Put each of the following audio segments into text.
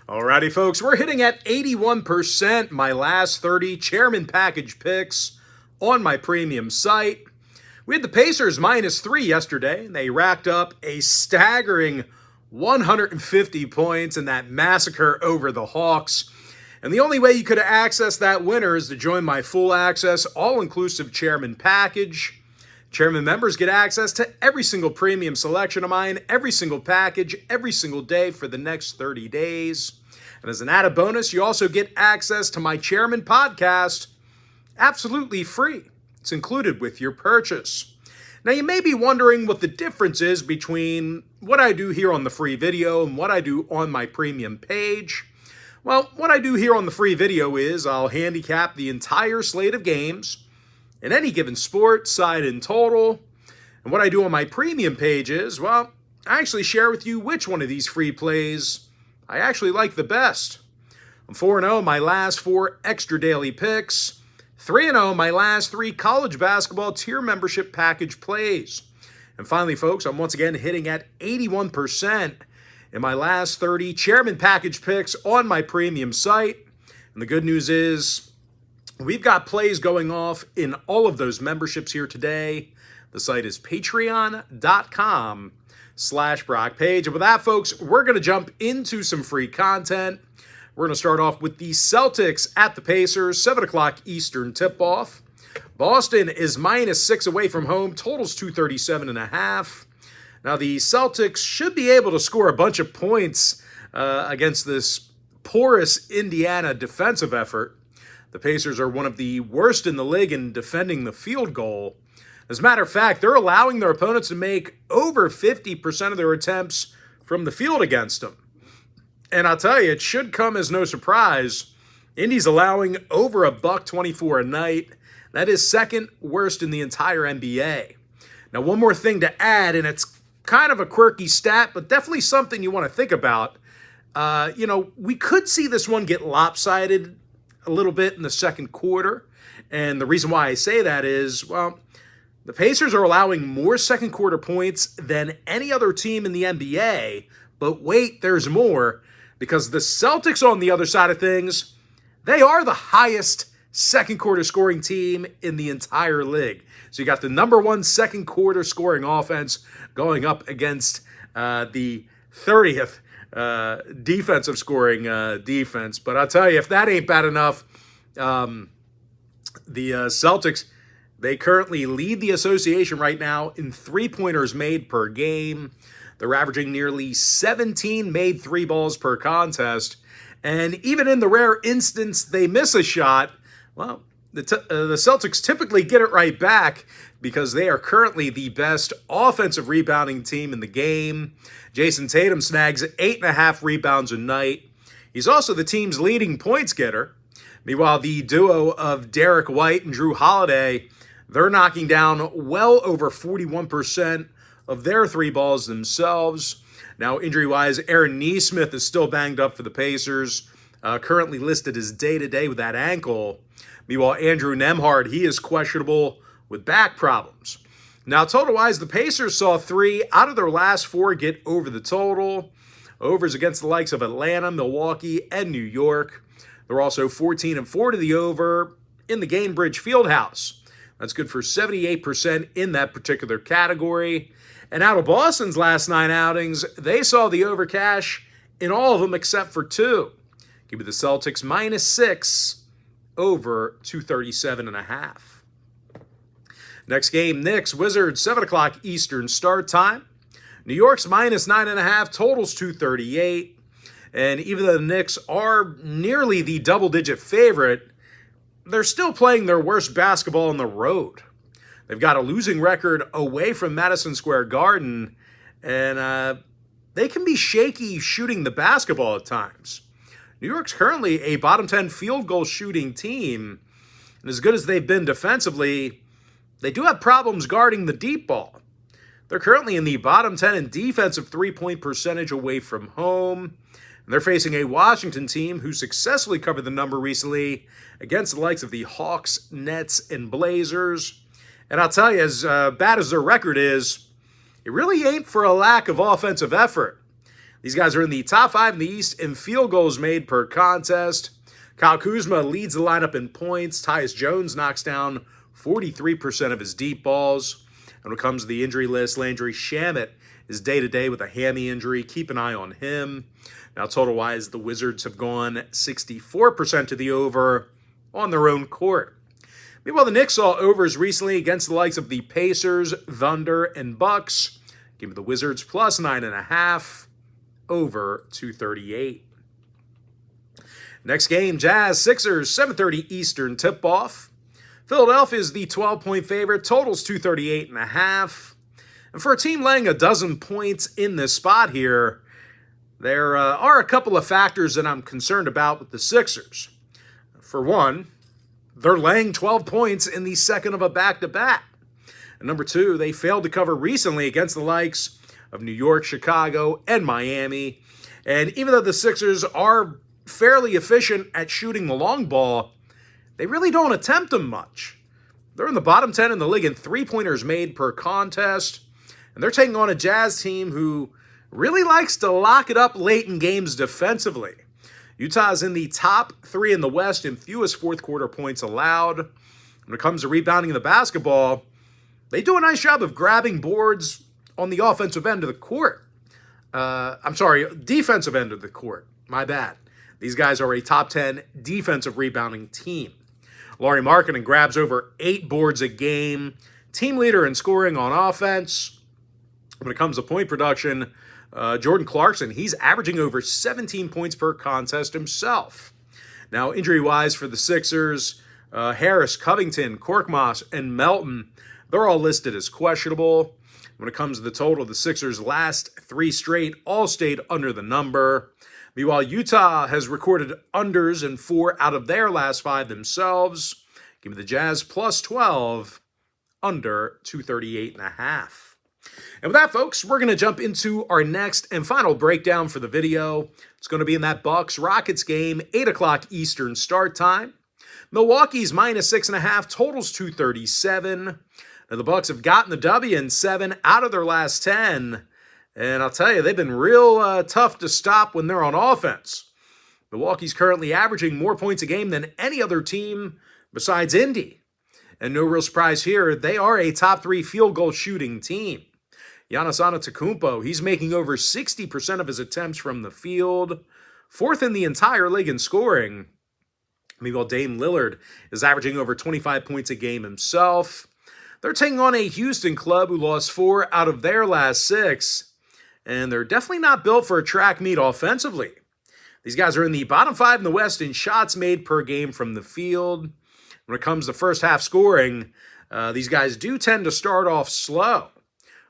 Alrighty, folks, we're hitting at 81% my last 30 chairman package picks on my premium site. We had the Pacers -3 yesterday, and they racked up a staggering 150 points in that massacre over the Hawks. And the only way you could access that winner is to join my full access, all-inclusive chairman package. Chairman members get access to every single premium selection of mine, every single package, every single day for the next 30 days. And as an added bonus, you also get access to my Chairman podcast absolutely free. It's included with your purchase. Now, you may be wondering what the difference is between what I do here on the free video and what I do on my premium page. Well, what I do here on the free video is I'll handicap the entire slate of games in any given sport, side and total. And what I do on my premium page is, well, I actually share with you which one of these free plays I actually like the best. I'm 4-0 in my last 4 extra daily picks, 3-0 in my last 3 college basketball tier membership package plays. And finally, folks, I'm once again hitting at 81% in my last 30 chairman package picks on my premium site. And the good news is, we've got plays going off in all of those memberships here today. The site is patreon.com/BrockPage. And with that, folks, we're going to jump into some free content. We're going to start off with the Celtics at the Pacers, 7 o'clock Eastern tip-off. Boston is -6 away from home, totals 237.5. Now, the Celtics should be able to score a bunch of points against this porous Indiana defensive effort. The Pacers are one of the worst in the league in defending the field goal. As a matter of fact, they're allowing their opponents to make over 50% of their attempts from the field against them. And I'll tell you, it should come as no surprise. Indy's allowing over $124 a night. That is second worst in the entire NBA. Now, one more thing to add, and it's kind of a quirky stat, but definitely something you want to think about. We could see this one get lopsided a little bit in the second quarter. And the reason why I say that is, well, the Pacers are allowing more second quarter points than any other team in the NBA. But wait, there's more. Because the Celtics on the other side of things, they are the highest second quarter scoring team in the entire league. So you got the number 1 second quarter scoring offense going up against the 30th defensive scoring defense. But I'll tell you, if that ain't bad enough, the Celtics, they currently lead the association right now in three-pointers made per game. They're averaging nearly 17 made 3 balls per contest. And even in the rare instance they miss a shot, well, the Celtics typically get it right back because they are currently the best offensive rebounding team in the game. Jason Tatum snags 8.5 rebounds a night. He's also the team's leading points getter. Meanwhile, the duo of Derek White and Drew Holiday, they're knocking down well over 41% of their 3 balls themselves. Now, injury-wise, Aaron Nesmith is still banged up for the Pacers, currently listed as day-to-day with that ankle. Meanwhile, Andrew Nembhard, he is questionable with back problems. Now, total-wise, the Pacers saw 3 out of their last 4 get over the total. Overs against the likes of Atlanta, Milwaukee, and New York. They're also 14-4 to the over in the Gainbridge Fieldhouse. That's good for 78% in that particular category. And out of Boston's last 9 outings, they saw the over cash in all of them except for 2. Give me the Celtics -6 over 237.5. Next game, Knicks, Wizards, 7 o'clock Eastern start time. New York's -9.5, totals 238. And even though the Knicks are nearly the double-digit favorite, they're still playing their worst basketball on the road. They've got a losing record away from Madison Square Garden, and they can be shaky shooting the basketball at times. New York's currently a bottom 10 field goal shooting team, and as good as they've been defensively, they do have problems guarding the deep ball. They're currently in the bottom 10 in defensive three-point percentage away from home. And they're facing a Washington team who successfully covered the number recently against the likes of the Hawks, Nets, and Blazers. And I'll tell you, as bad as their record is, it really ain't for a lack of offensive effort. These guys are in the top 5 in the East in field goals made per contest. Kyle Kuzma leads the lineup in points. Tyus Jones knocks down 43% of his deep balls. And when it comes to the injury list, Landry Shamet is day-to-day with a hammy injury. Keep an eye on him. Now, total-wise, the Wizards have gone 64% to the over on their own court. Meanwhile, the Knicks saw overs recently against the likes of the Pacers, Thunder, and Bucks. Give me the Wizards plus 9.5, over 238. Next game, Jazz, Sixers, 7:30 Eastern tip-off. Philadelphia is the 12-point favorite. Totals 238.5. And for a team laying a dozen points in this spot here, there are a couple of factors that I'm concerned about with the Sixers. For one, they're laying 12 points in the second of a back-to-back. And number two, they failed to cover recently against the likes of New York, Chicago, and Miami. And even though the Sixers are fairly efficient at shooting the long ball, they really don't attempt them much. They're in the bottom 10 in the league in three-pointers made per contest. And they're taking on a Jazz team who really likes to lock it up late in games defensively. Utah's in the top 3 in the West in fewest fourth-quarter points allowed. When it comes to rebounding the basketball, they do a nice job of grabbing boards on the offensive end of the court. Defensive end of the court. My bad. These guys are a top 10 defensive rebounding team. Lauri Markkanen grabs over 8 boards a game. Team leader in scoring on offense. When it comes to point production, Jordan Clarkson, he's averaging over 17 points per contest himself. Now, injury-wise for the Sixers, Harris, Covington, Korkmaz, and Melton, they're all listed as questionable. When it comes to the total, the Sixers' last 3 straight all stayed under the number. Meanwhile, Utah has recorded unders in 4 out of their last 5 themselves. Give me the Jazz plus 12, under 238.5. And with that, folks, we're going to jump into our next and final breakdown for the video. It's going to be in that Bucks-Rockets game, 8 o'clock Eastern start time. Milwaukee's minus 6.5, totals 237. Now, the Bucks have gotten the W in 7 out of their last 10. And I'll tell you, they've been real tough to stop when they're on offense. Milwaukee's currently averaging more points a game than any other team besides Indy. And no real surprise here, they are a top 3 field goal shooting team. Giannis Antetokounmpo, he's making over 60% of his attempts from the field, 4th in the entire league in scoring. Meanwhile, Dame Lillard is averaging over 25 points a game himself. They're taking on a Houston club who lost 4 out of their last 6, and they're definitely not built for a track meet offensively. These guys are in the bottom 5 in the West in shots made per game from the field. When it comes to first half scoring, these guys do tend to start off slow.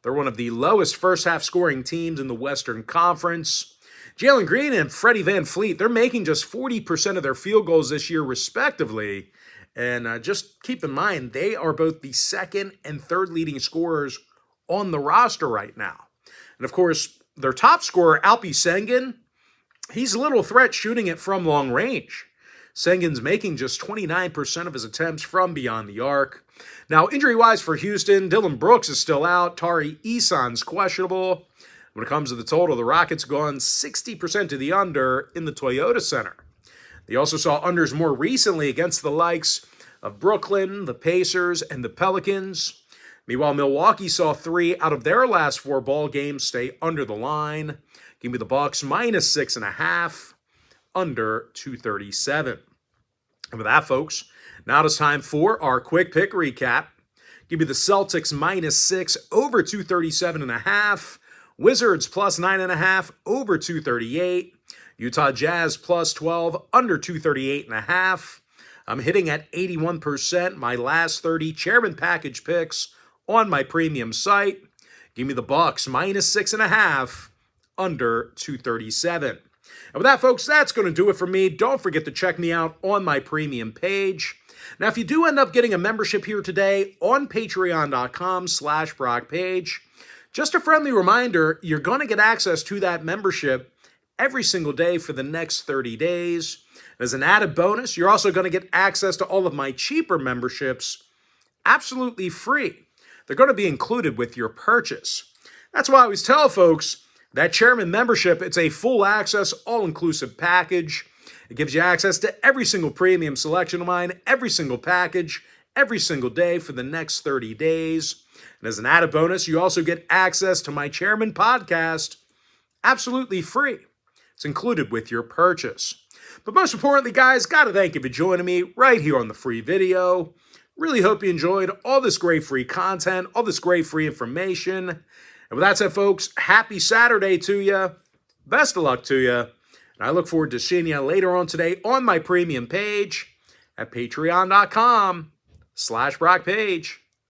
They're one of the lowest first half scoring teams in the Western Conference. Jalen Green and Freddie VanVleet, they're making just 40% of their field goals this year respectively. And just keep in mind, they are both the 2nd and 3rd leading scorers on the roster right now. And of course, their top scorer, Alpi Sengun, he's a little threat shooting it from long range. Sengun's making just 29% of his attempts from beyond the arc. Now, injury-wise for Houston, Dylan Brooks is still out. Tari Eason's questionable. When it comes to the total, the Rockets gone 60% to the under in the Toyota Center. They also saw unders more recently against the likes of Brooklyn, the Pacers, and the Pelicans. Meanwhile, Milwaukee saw 3 out of their last 4 ball games stay under the line. Give me the Bucks minus 6.5, under 237. And with that, folks, now it's time for our quick pick recap. Give me the Celtics minus 6, over 237.5. Wizards plus 9.5, over 238. Utah Jazz plus 12, under 238.5. I'm hitting at 81%. My last 30 chairman package picks on my premium site. Give me the Bucks minus 6.5, under 237. And with that, folks, that's going to do it for me. Don't forget to check me out on my premium page. Now, if you do end up getting a membership here today on patreon.com/BrockPage, just a friendly reminder, you're going to get access to that membership every single day for the next 30 days. As an added bonus, you're also going to get access to all of my cheaper memberships absolutely free. They're going to be included with your purchase. That's why I always tell folks, That Chairman membership, it's a full access, all-inclusive package. It gives you access to every single premium selection of mine, every single package, every single day for the next 30 days. And as an added bonus, you also get access to my Chairman podcast absolutely free. It's included with your purchase. But most importantly, guys, got to thank you for joining me right here on the free video. Really hope you enjoyed all this great free content, all this great free information. And with that said, folks, happy Saturday to you. Best of luck to you. And I look forward to seeing you later on today on my premium page at patreon.com/BrockPage.